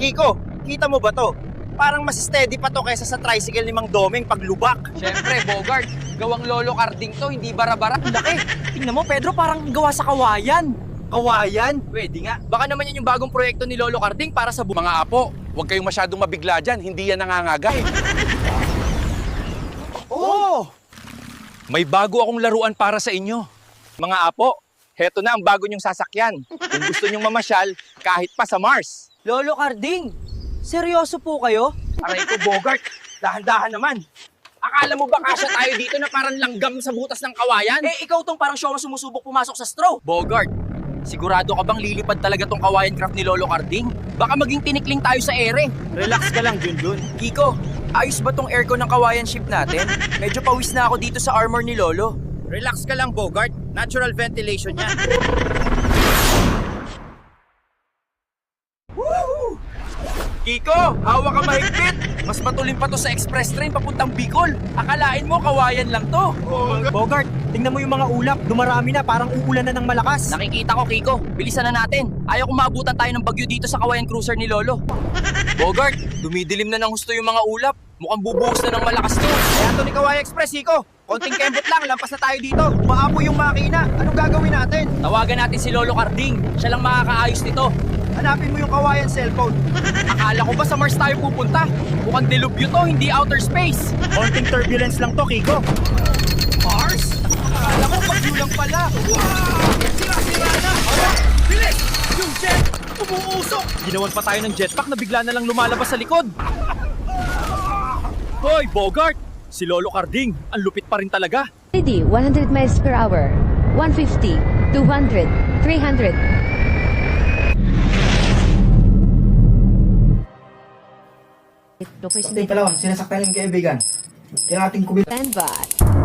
Kiko, kita mo ba to? Parang mas steady pa to kaysa sa tricycle ni Mang Domeng pag lubak. Siyempre, Bogart, gawang lolo karding to, hindi bara-bara. Laki. Tingnan mo, Pedro, parang gawa sa kawayan. Kawayan? Pwede nga. Baka naman yan yung bagong proyekto ni Lolo Carding para sa Mga apo, huwag kayong masyadong mabigla dyan. Hindi yan nangangagay. Oh! May bago akong laruan para sa inyo. Mga apo, heto na ang bago niyong sasakyan. Kung gusto niyong mamasyal, kahit pa sa Mars. Lolo Carding, seryoso po kayo? Aray ko, Bogart, dahan-dahan naman. Akala mo ba kasya tayo dito na parang langgam sa butas ng kawayan? Eh, ikaw tong parang siyong sumusubok pumasok sa straw. Bogart, sigurado ka bang lilipad talaga tong kawayan craft ni Lolo Carding? Baka maging tinikling tayo sa ere. Relax ka lang, Junjun. Kiko, ayos ba tong aircon ng kawayan ship natin? Medyo pawis na ako dito sa armor ni Lolo. Relax ka lang, Bogart. Natural ventilation yan. Kiko, hawak ka mahigpit! Mas matulim pa to sa express train papuntang Bicol. Akalain mo kawayan lang to. Bogart, tingnan mo yung mga ulap. Dumarami na, parang uulan na ng malakas. Nakikita ko, Kiko. Bilisan na natin. Ayaw kong maabutan tayo ng bagyo dito sa kawayan cruiser ni Lolo. Bogart, dumidilim na ng husto yung mga ulap. Mukhang bubuhos na ng malakas to. Kaya to ni Kawayan Express, Kiko. Konting kembot lang, lampas na tayo dito. Maapo yung makina. Anong gagawin natin? Tawagan natin si Lolo Carding. Siya lang makakaayos nito. Hanapin mo yung Kawayan cellphone. Akala ko ba sa Mars tayo pupunta? Mukhang delubyo to, hindi outer space. Konting turbulence lang to, Kiko. Mars? Akala ko bagyo lang pala. Wow! Sira-sira na! Bilis! Yung jet! Umuusok! Ginawan pa tayo ng jetpack na bigla na lang lumalabas sa likod. Hoy, Bogart! Si Lolo Carding, ang lupit pa rin talaga. Ready, 100 miles per hour, 150, 200, 300. Pati pala, sinasaktan yung kaibigan. Kaya ating kubil. Stand by.